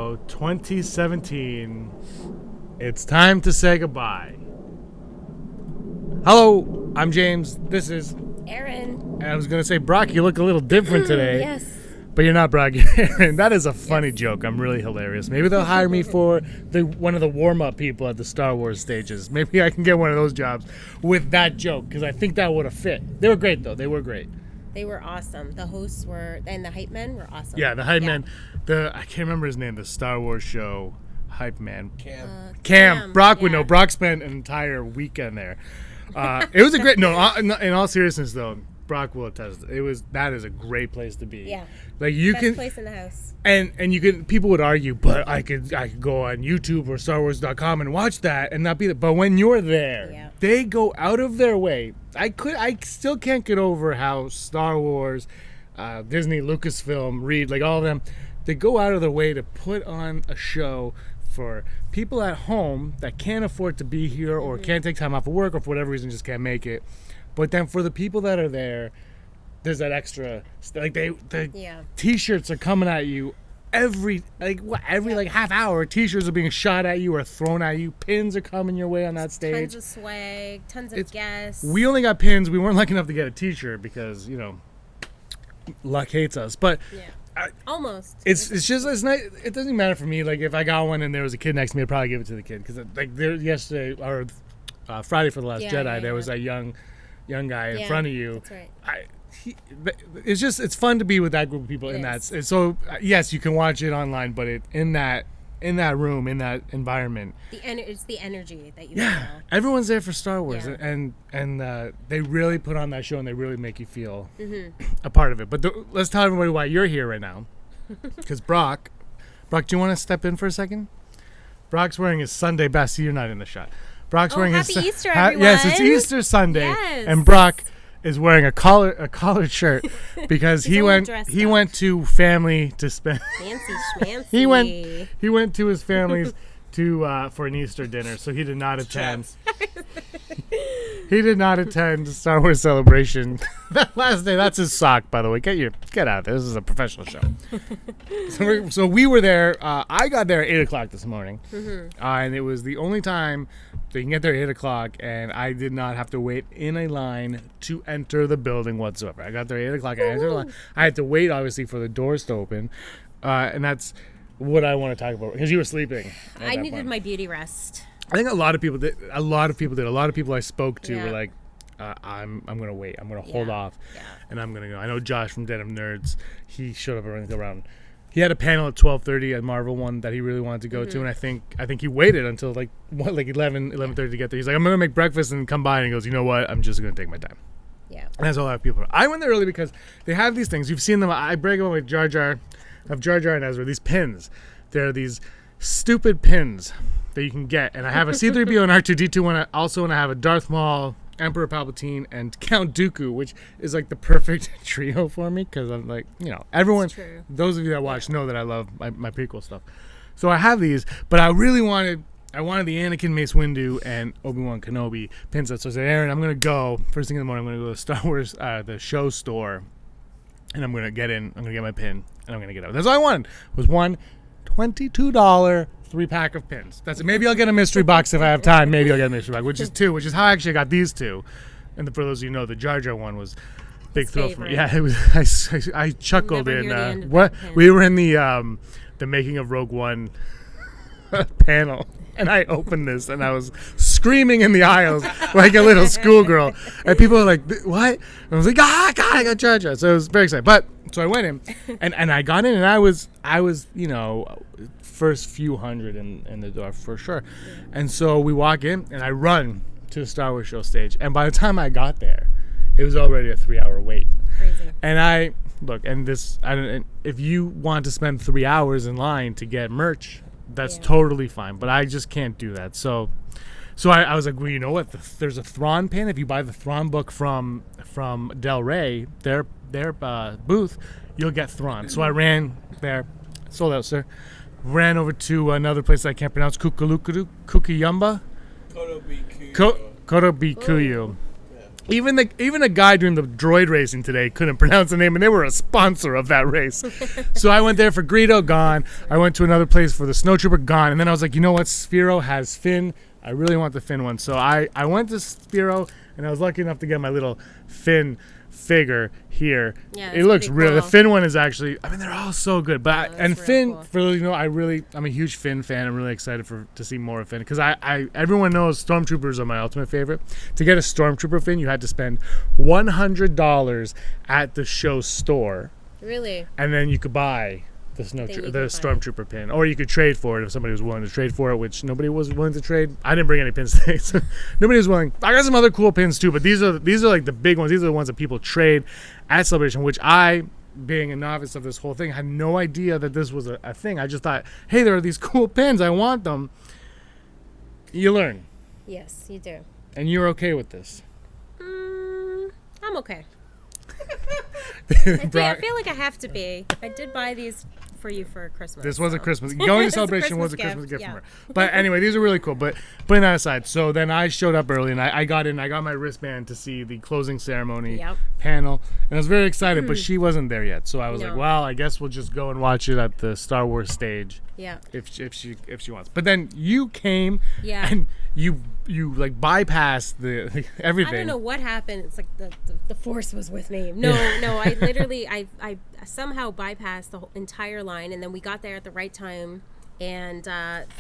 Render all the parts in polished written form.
Show 2017. It's time to say goodbye. Hello, I'm James. This is Erin. I was going to say, Brock, you look a little different today. Yes. But you're not Brock, you're Erin. That is a funny joke. I'm really hilarious. Maybe they'll hire me for one of the warm-up people at the Star Wars stages. Maybe I can get one of those jobs with that joke, because I think that would have fit. They were great, though. They were great. They were awesome. The hosts were, and the hype men were awesome. Yeah, the hype man. I can't remember his name, the Star Wars show hype man. Cam. Brock would know. Brock spent an entire weekend there. It was a great, in all seriousness, though, Brock will attest. That is a great place to be. Yeah. Like you Best can place in the house. And you can, people would argue, but I could go on YouTube or StarWars.com and watch that and not be there. But when you're there, they go out of their way. I still can't get over how Star Wars, Disney, Lucasfilm, Reed, like all of them, they go out of their way to put on a show for people at home that can't afford to be here or can't take time off of work or for whatever reason just can't make it. But then for the people that are there, there's that extra, like T-shirts are coming at you every half hour. T-shirts are being shot at you or thrown at you. Pins are coming your way on that stage. Tons of swag, tons of guests. We only got pins. We weren't lucky enough to get a T-shirt because luck hates us. But almost. It's just it's nice. It doesn't matter for me. Like if I got one and there was a kid next to me, I'd probably give it to the kid because like there yesterday or Friday for the Last Jedi, there was that young guy in front of you. That's right. It's fun to be with that group of people in that. So yes, you can watch it online, but in that room, in that environment, it's the energy that you feel. Everyone's there for Star Wars, and they really put on that show and they really make you feel a part of it. But let's tell everybody why you're here right now, because Brock, do you want to step in for a second? Brock's wearing his Sunday best. See, you're not in the shot. Brock's wearing happy his Easter, everyone. Yes, it's Easter Sunday, yes. and Brock is wearing a collared shirt because he went to family to spend fancy schmancy. he went to his family's for an Easter dinner, so he did not attend. He did not attend the Star Wars celebration that last day. That's his sock, by the way. Get out of there. This is a professional show. So we were there. I got there at 8:00 this morning, and it was the only time that you can get there at 8:00, and I did not have to wait in a line to enter the building whatsoever. I got there at 8:00. I entered the line. I had to wait, obviously, for the doors to open, and that's what I want to talk about because you were sleeping. I needed my beauty rest. I think a lot of people did. A lot of people I spoke to were like, I'm going to wait. I'm going to hold off, and I'm going to go. I know Josh from Den of Nerds. He showed up around. He had a panel at 12:30 at Marvel one that he really wanted to go to, and I think he waited until like 11:30 to get there. He's like, I'm going to make breakfast and come by, and he goes, you know what? I'm just going to take my time. Yeah. And that's a lot of people. I went there early because they have these things. You've seen them. I brag about with Jar Jar and Ezra. These pins. They're these stupid pins that you can get, and I have a C-3PO and R2-D2 one also, and I have a Darth Maul, Emperor Palpatine, and Count Dooku, which is like the perfect trio for me because I'm like, everyone, those of you that watch know that I love my prequel stuff. So I have these, but I really wanted the Anakin, Mace Windu, and Obi-Wan Kenobi pins. So I said, Erin, I'm gonna go first thing in the morning. I'm gonna go to Star Wars, the show store, and I'm gonna get my pin, and I'm gonna get out. That's all I wanted was one $22 3-pack of pins. That's it. Maybe I'll get a mystery box if I have time. Maybe I'll get a mystery box, which is how I actually got these two. And for those of you who know, the Jar Jar one was big thrill for me. Yeah, it was. I chuckled in what we were in the making of Rogue One panel, and I opened this and I was screaming in the aisles like a little schoolgirl, and people were like, "What?" And I was like, "Ah, God, I got Jar Jar!" So it was very exciting. But so I went in, and I got in, and I was first few hundred in the door for sure. And so we walk in, and I run to the Star Wars show stage, and by the time I got there, it was already a 3-hour wait. Crazy. And if you want to spend 3 hours in line to get merch, that's totally fine, but I just can't do that. So I was like, well, you know what? There's a Thrawn pin. If you buy the Thrawn book from Del Rey, their booth, you'll get Thrawn. So I ran there, sold out, sir. Ran over to another place I can't pronounce, Kukiyamba? Kotobikuyu. Even a guy doing the droid racing today couldn't pronounce the name, and they were a sponsor of that race. So I went there for Greedo, gone. I went to another place for the Snowtrooper, gone. And then I was like, you know what? Sphero has Finn. I really want the Finn one. So I went to Sphero, and I was lucky enough to get my little Finn figure here. Yeah, it looks pretty real. cool. The Finn one is actually, I mean, they're all so good. But that's and real Finn, cool. for those of you know, I'm a huge Finn fan. I'm really excited to see more of Finn because everyone knows Stormtroopers are my ultimate favorite. To get a Stormtrooper Finn, you had to spend $100 at the show store, Really? and then you could buy the Stormtrooper pin, or you could trade for it if somebody was willing to trade for it, which nobody was willing to trade. I didn't bring any pins today, so nobody was willing. I got some other cool pins too, but these are like the big ones. These are the ones that people trade at Celebration, which I, being a novice of this whole thing, had no idea that this was a thing. I just thought, hey, there are these cool pins. I want them. You learn. Yes, you do. And you're okay with this. I'm okay. I feel like I have to be. I did buy these for you for Christmas. This was a so. Christmas. Going to It's a Celebration was a Christmas Christmas gift gift, from her. But anyway, these are really cool. But putting that aside, so then I showed up early and I got in. I got my wristband to see the closing ceremony panel, and I was very excited. But she wasn't there yet, so I was like, well, I guess we'll just go and watch it at the Star Wars stage. Yeah. If she wants. But then you came. Yeah. And you like bypassed the everything. I don't know what happened. It's like the force was with me. No, I literally I somehow bypassed the whole entire line, and then we got there at the right time, and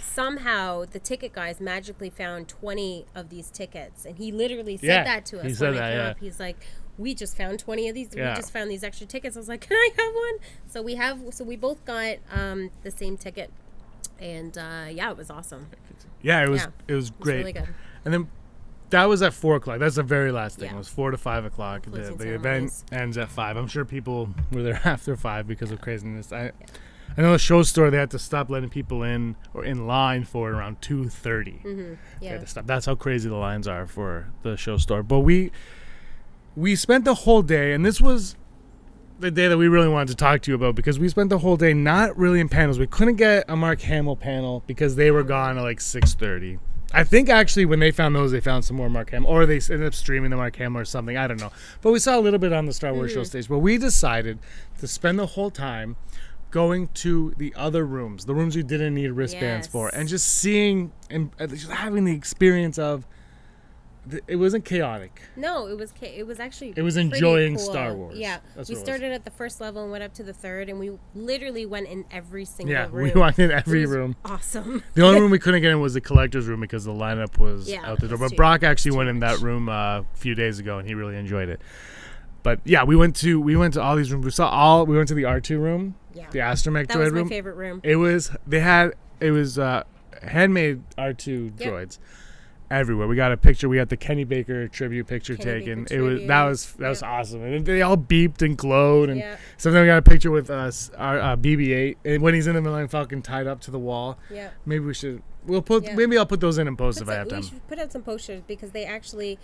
somehow the ticket guys magically found 20 of these tickets, and he literally said that to us he said when I that, came yeah. up. He's like, we just found 20 of these. Yeah. We just found these extra tickets. I was like, can I have one? So we both got the same ticket, and it was awesome. Yeah, it was great. It was really good. And then that was at 4:00. That's the very last thing. Yeah. It was 4 to 5 o'clock. The event ends at 5. I'm sure people were there after 5 because of craziness. I know the show store, they had to stop letting people in or in line for around 2:30. Mm-hmm. They Yeah. had to stop. That's how crazy the lines are for the show store. But we spent the whole day, and this was the day that we really wanted to talk to you about, because we spent the whole day not really in panels. We couldn't get a Mark Hamill panel because they were gone at like 6:30. I think actually when they found those, they found some more Mark Hamill, or they ended up streaming the Mark Hamill or something. I don't know. But we saw a little bit on the Star Wars show stage. But we decided to spend the whole time going to the other rooms, the rooms you didn't need wristbands for, and just seeing and just having the experience of. It wasn't chaotic. No, it was actually. It was pretty enjoying cool. Star Wars. Yeah, That's we what it was. started at the first level and went up to the third, and we literally went in every single Yeah, room. we walked in every It was room. Awesome. The only room we couldn't get in was the collector's room because the lineup was out the door. it's But too- Brock actually it's went too in much. that room a few days ago and he really enjoyed it. But yeah, we went to all these rooms. We went to the R2 room, Yeah. the Astromech That droid was my room. favorite room. It was handmade R2 droids everywhere. We got a picture. We got the Kenny Baker tribute picture Kenny taken. Baker tribute. That was awesome. And they all beeped and glowed. And Yeah. sometimes we got a picture with our BB-8 and when he's in the Millennium Falcon tied up to the wall. Yeah. Maybe we should. Maybe I'll put those in and post if I have We time. should put out some posters because they actually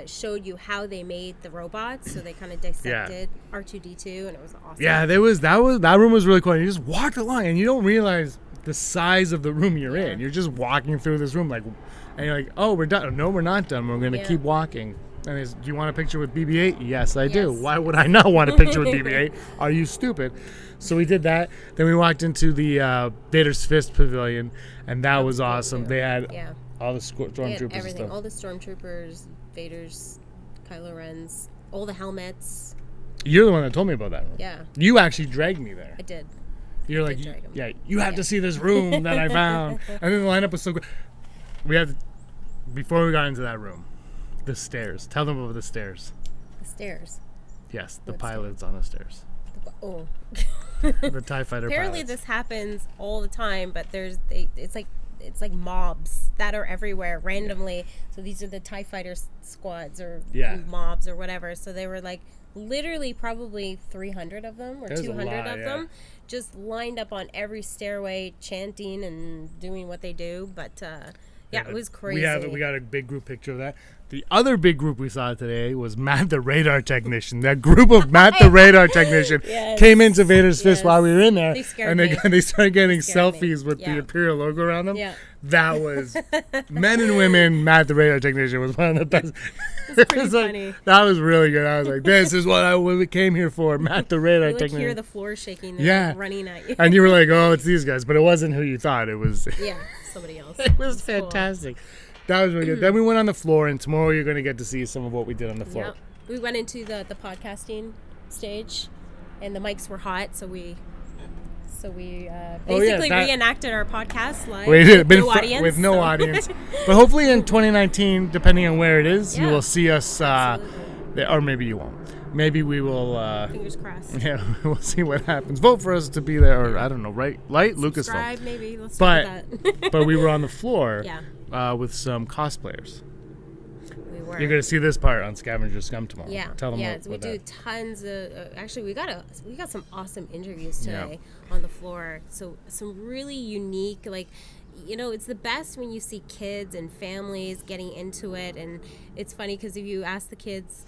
showed you how they made the robots. So they kind of dissected R2D2, and it was awesome. Yeah, that room was really cool. And you just walk along and you don't realize the size of the room you're in. You're just walking through this room and you're like, oh, we're done. No, we're not done. We're gonna keep walking. And do you want a picture with BB-8? Yes, I do. Yes. Why would I not want a picture with BB-8? Are you stupid? So we did that. Then we walked into the Vader's Fist Pavilion, and that was awesome. They had all the They had stormtroopers and everything, stuff. all the stormtroopers, Vader's, Kylo Ren's, all the helmets. You're the one that told me about that room. Yeah, You actually dragged me there. I did. You're did like, drag 'em. yeah, you have to see this room that I found. And then the lineup was so good. Before we got into that room, the stairs. Tell them about the stairs. The stairs. Yes, the What pilots on the stairs. Oh. The TIE fighter Apparently pilots. this happens all the time, but it's like mobs that are everywhere randomly. So these are the TIE fighter squads or mobs or whatever. So they were like literally probably 300 of them or There's a 200 lot, of them just lined up on every stairway chanting and doing what they do. But it was crazy. We got a big group picture of that. The other big group we saw today was Matt the Radar Technician. That group of Matt the Radar Technician came into Vader's Fist while we were in there. They scared me. They started getting scared me. selfies with the Imperial logo around them. Yeah. That was men and women. Matt the Radar Technician was one of the best. It's pretty funny. That was really good. I was like, this is what we came here for. Matt the Radar You Technician. hear the floor shaking. They're like running at you. And you were like, oh, it's these guys. But it wasn't who you thought. It was. Yeah, somebody else. It was fantastic. Cool. That was really good. Then we went on the floor, and tomorrow you're going to get to see some of what we did on the floor. Yep. We went into the podcasting stage, and the mics were hot, so we basically reenacted our podcast live with no audience. But hopefully in 2019, depending on where it is, you will see us, or maybe you won't. Maybe we will. Fingers crossed. Yeah, we'll see what happens. Vote for us to be there, or I don't know, right? Light Lucasfilm. Subscribe, maybe. Let's start with that. But we were on the floor with some cosplayers. We were. You're gonna see this part on Scavenger Scum tomorrow. Yeah. Tell them what we do tons of. Actually, we got some awesome interviews today on the floor. So some really unique, like. It's the best when you see kids and families getting into it, and it's funny because if you ask the kids,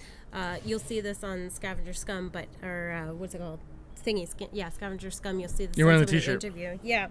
you'll see this on Scavenger Scum, what's it called? Scavenger Scum. You'll see this. You're wearing the T-shirt. Interview. Yeah,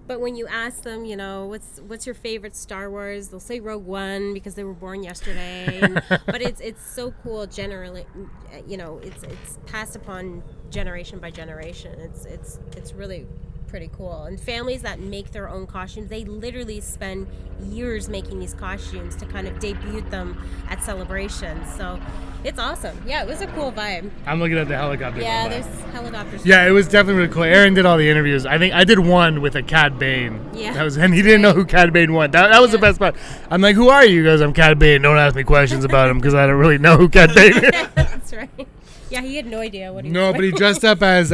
but when you ask them, what's your favorite Star Wars? They'll say Rogue One because they were born yesterday. But it's so cool. Generally, it's passed upon generation by generation. It's really pretty cool. And families that make their own costumes, they literally spend years making these costumes to kind of debut them at celebrations. So it's awesome. Yeah, it was a cool vibe. I'm looking at the helicopter. Yeah, there's helicopters. Yeah, it was definitely really cool. Aaron did all the interviews. I think I did one with a Cad Bane. Yeah. And he didn't know who Cad Bane was. That was the best part. I'm like, who are you? He goes, I'm Cad Bane. Don't ask me questions about him because I don't really know who Cad Bane is. That's right. Yeah, he had no idea what he was No, but he dressed up as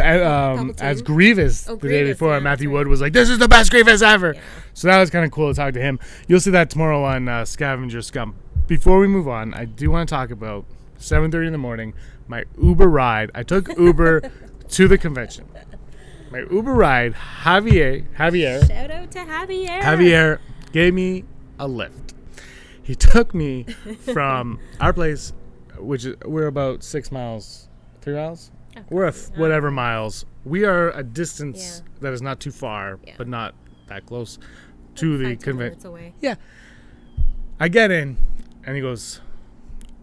Grievous the day before. Matthew Wood was like, this is the best Grievous ever. Yeah. So that was kind of cool to talk to him. You'll see that tomorrow on Scavenger Scum. Before we move on, I do want to talk about 7:30 in the morning, my Uber ride. I took Uber to the convention. My Uber ride, Javier. Shout out to Javier. Javier gave me a lift. He took me from our place, which is, we're about 6 miles, 3 miles? Okay. We're at whatever miles. We are a distance that is not too far, but not that close to the convention. Yeah. I get in, and he goes,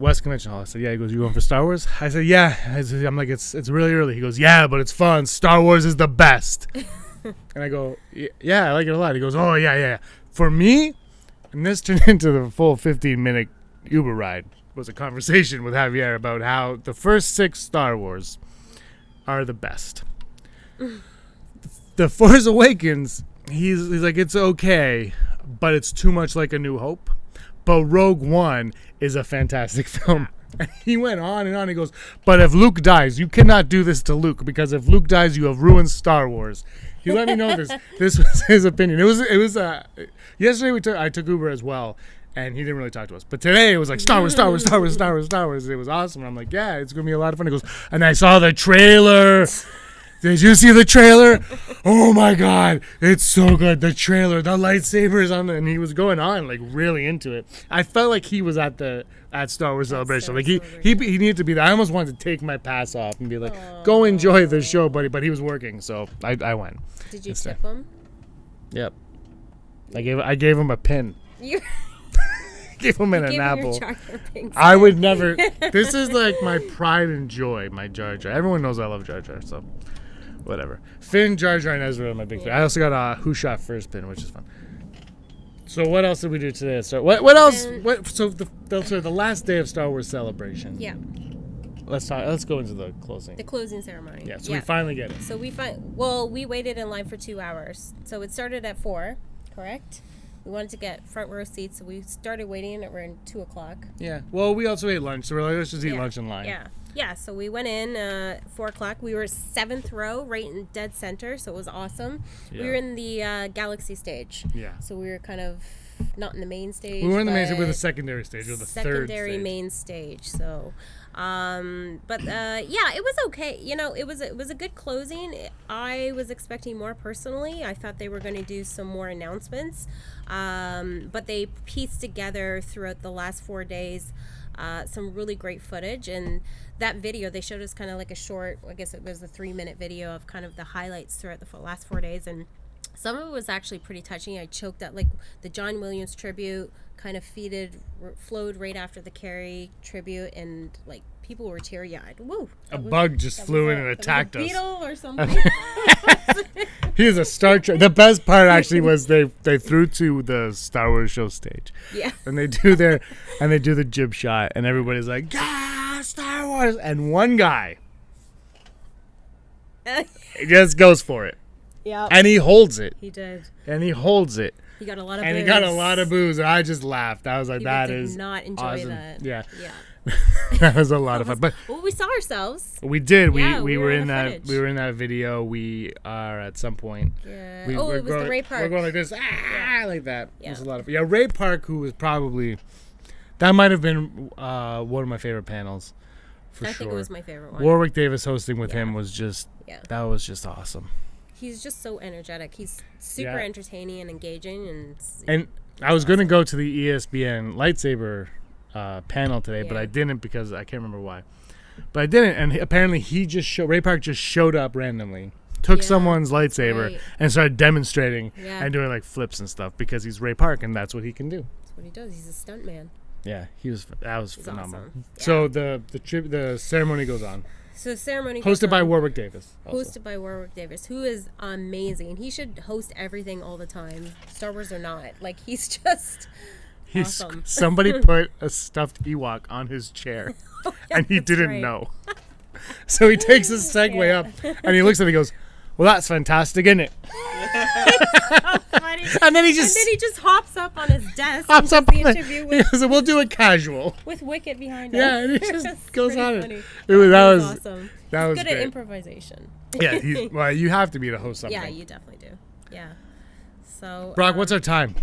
West Convention Hall. I said, yeah. He goes, you going for Star Wars? I said, yeah. I'm like, it's really early. He goes, yeah, but it's fun. Star Wars is the best. And I go, yeah, I like it a lot. He goes, oh, yeah. For me, and this turned into the full 15-minute Uber ride, was a conversation with Javier about how the first 6 Star Wars are the best. The Force Awakens, he's like, it's okay, but it's too much like A New Hope. But Rogue One is a fantastic film. And he went on and on. He goes, but if Luke dies, you cannot do this to Luke, because if Luke dies, you have ruined Star Wars. He let me know this. This was his opinion. It was yesterday I took Uber as well, and he didn't really talk to us. But today it was like Star Wars. It was awesome. And I'm like, yeah, it's gonna be a lot of fun. He goes, and I saw the trailer. Did you see the trailer? Oh my God, it's so good. The trailer, the lightsabers on and he was going on like really into it. I felt like he was at Star Wars Celebration. Like he needed to be there. I almost wanted to take my pass off and be like, go enjoy the show, buddy. But he was working, so I went. Did you tip him? Yep. I gave him a pin. You gave him an apple. I would never. This is like my pride and joy, my Jar Jar. Everyone knows I love Jar Jar, so. Whatever. Finn, Jar Jar, and Ezra are my big fan. I also got a Who Shot First pin, which is fun. So what else did we do today? So what else? So the last day of Star Wars Celebration. Yeah. Let's go into the closing. The closing ceremony. Yeah. So we finally get it. So we waited in line for 2 hours. So it started at 4, correct? We wanted to get front row seats, so we started waiting at around 2:00. Yeah. Well, we also ate lunch, so we're like, let's just eat lunch in line. Yeah. Yeah, so we went in 4:00. We were 7th row, right in dead center, so it was awesome. Yeah. We were in the Galaxy stage. Yeah. So we were kind of not in the main stage. We were in the main stage, we were the secondary stage, or the third stage. Secondary main stage. So Yeah, it was okay. You know, it was a good closing. I was expecting more personally. I thought they were going to do some more announcements, but they pieced together throughout the last 4 days some really great footage. And that video they showed us kind of like a short. I guess it was a 3-minute video of kind of the highlights throughout the last 4 days, and some of it was actually pretty touching. I choked up, like the John Williams tribute kind of flowed right after the Carrie tribute, and like people were teary-eyed. Woo! A bug just flew in and attacked us. Beetle or something. He was a Star Trek. The best part actually was they threw to the Star Wars show stage. Yeah. And they do the jib shot, and everybody's like, yeah, Star Wars, and one guy just goes for it. Yeah. And he holds it. He did. And he holds it. He got a lot of and booze. he got a lot of booze, and I just laughed. I was like, People that did is not enjoy awesome. that. Yeah. Yeah. That was a lot of fun. But well, we saw ourselves. we did. Yeah, we were in the that footage. we were in that video. We are at some point. Yeah. It was the Ray Park. We're going like this, like that. Yeah. It was a lot of fun. Yeah, Ray Park, who was probably that might have been one of my favorite panels. For I sure. think it was my favorite one. Warwick Davis hosting with him was just that was just awesome. He's just so energetic. He's super entertaining and engaging, and I was going to go to the ESPN lightsaber panel today, but I didn't because I can't remember why. But I didn't, and apparently Ray Park just showed up randomly, took someone's lightsaber, and started demonstrating and doing like flips and stuff because he's Ray Park and that's what he can do. That's what he does. He's a stunt man. Yeah, that was phenomenal. Awesome. Yeah. So the ceremony goes on. So the ceremony hosted by Warwick Davis. Hosted by Warwick Davis, who is amazing. He should host everything all the time, Star Wars or not. Like he's just awesome. Somebody put a stuffed Ewok on his chair, and he didn't know. So he takes his Segway up, and he looks at it and he goes, well, that's fantastic, isn't it? So funny. And then he just hops up on his desk. Hops up the interview with, we'll do it casual. With Wicket behind him. Yeah, and he just goes on it. Funny. That was awesome. That He's was good great. at improvisation. Yeah, well, you have to be to host something. Yeah, you definitely do. Yeah. So Brock, what's our time?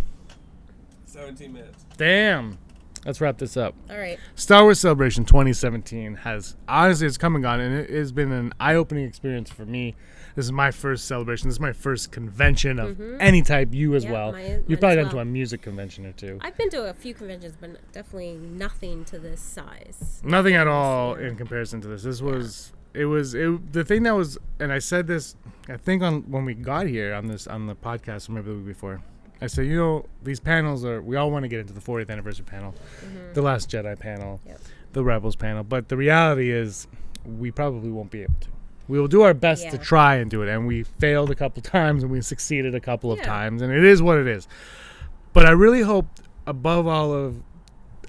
17 minutes. Damn. Let's wrap this up. All right. Star Wars Celebration 2017 it's come and gone, and it has been an eye-opening experience for me. This is my first celebration. This is my first convention of any type. You as well. You've probably been to a music convention or two. I've been to a few conventions, but definitely nothing to this size. Nothing at all in comparison to this. This was the thing that was, and I said this, I think when we got here on the podcast, or maybe the week before. I said, these panels we all want to get into the 40th anniversary panel, the Last Jedi panel, the Rebels panel, but the reality is we probably won't be able to. We will do our best to try and do it, and we failed a couple times, and we succeeded a couple of times, and it is what it is. But I really hope, above all of,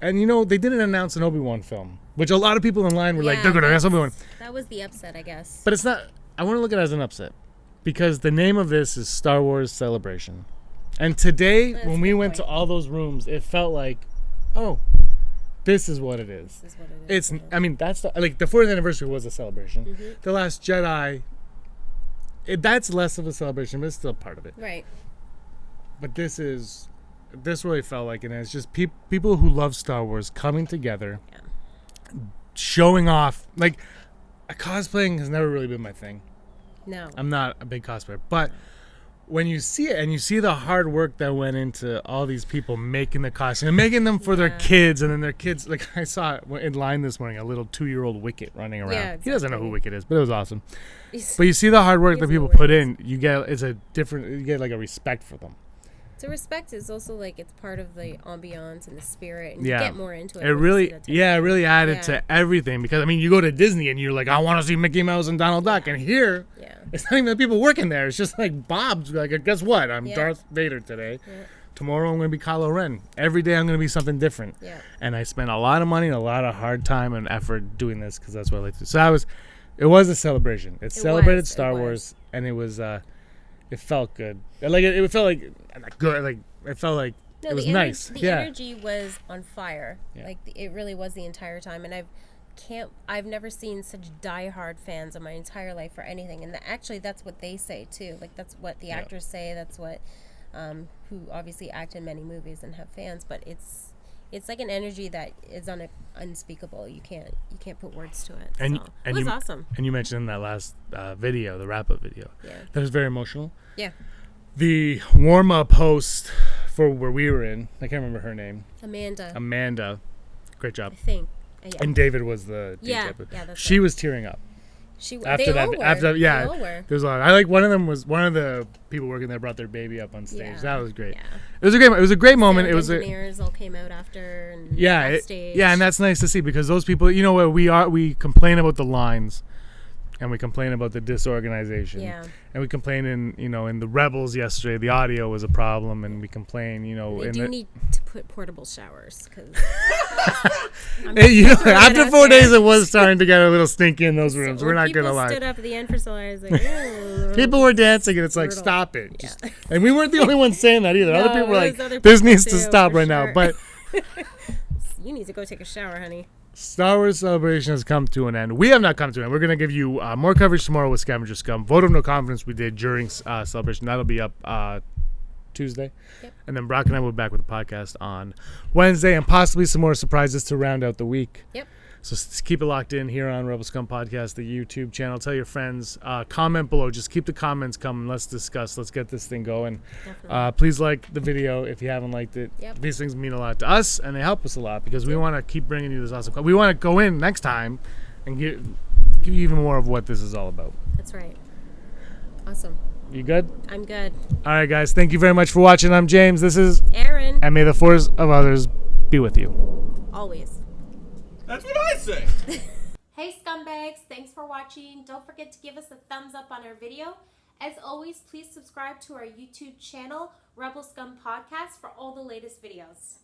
and they didn't announce an Obi-Wan film, which a lot of people in line were like, they're going to announce Obi-Wan. That was the upset, I guess. But it's not, I want to look at it as an upset, because the name of this is Star Wars Celebration. And today, when we went to all those rooms, it felt like, this is what it is. This is what it is. I mean, that's the 4th anniversary was a celebration. The Last Jedi, that's less of a celebration, but it's still part of it. Right. But this really felt like it. And it's just people who love Star Wars coming together, showing off. Like, cosplaying has never really been my thing. No. I'm not a big cosplayer, but when you see it and you see the hard work that went into all these people making the costume and making them for their kids, and then their kids, like I saw in line this morning, a little 2-year-old Wicket running around. Yeah, exactly. He doesn't know who Wicket is, but it was awesome. But you see the hard work that people put in, you get like a respect for them. To respect is also like it's part of the ambiance and the spirit, and Yeah. you get more into it. It really added to everything, because I mean, you go to Disney and you're like, I want to see Mickey Mouse and Donald Duck, and here it's not even the people working there. It's just like Bob's like, guess what? I'm Darth Vader today. Yeah. Tomorrow I'm going to be Kylo Ren. Every day I'm going to be something different. Yeah. And I spent a lot of money and a lot of hard time and effort doing this because that's what I like to do. So it was a celebration. It celebrated Star Wars, and it was it felt good. Like it felt like good. Like it felt like it was nice. The energy was on fire. Yeah. Like it really was the entire time. And I've never seen such diehard fans in my entire life for anything. And actually, that's what they say too. Like that's what the actors say. That's what who obviously act in many movies and have fans. But It's like an energy that is unspeakable. You can't put words to it. And So, it was awesome. And you mentioned in that last video, the wrap up video, that was very emotional. Yeah. The warm up host for where we were in, I can't remember her name. Amanda, great job. I think. Yeah. And David was the DJ. Yeah, that's she right. was tearing up. They all were. There was a lot. I like one of the people working there brought their baby up on stage. Yeah. That was great. Yeah. It was a great moment. Sound it was engineers all came out after and backstage. and that's nice to see because those people, you know what, we complain about the lines and we complain about the disorganization. Yeah. And we complain in the Rebels yesterday, the audio was a problem, and we complain, They do need to put portable showers because after 4 days it was starting to get a little stinky in those rooms. We're not gonna lie. People stood up at the end for so I was like, oh, people were dancing, and it's like, brutal. stop it. Yeah. And we weren't the only ones saying that either. No, other people were it was other like, this people needs to too, stop for right now. sure. But you need to go take a shower, honey. Star Wars Celebration has come to an end. We have not come to an end. We're going to give you more coverage tomorrow with Scavenger Scum. Vote of No Confidence we did during Celebration. That'll be up Tuesday. Yep. And then Brock and I will be back with the podcast on Wednesday and possibly some more surprises to round out the week. Yep. So keep it locked in here on Rebel Scum Podcast, the YouTube channel. Tell your friends. Comment below. Just keep the comments coming. Let's discuss. Let's get this thing going. Please like the video if you haven't liked it. Yep. These things mean a lot to us, and they help us a lot because we want to keep bringing you this awesome. We want to go in next time and give you even more of what this is all about. That's right. Awesome. You good? I'm good. All right, guys. Thank you very much for watching. I'm James. This is Erin. And may the force of others be with you. Always. That's what I say. Hey scumbags, thanks for watching. Don't forget to give us a thumbs up on our video. As always, please subscribe to our YouTube channel, Rebel Scum Podcast, for all the latest videos.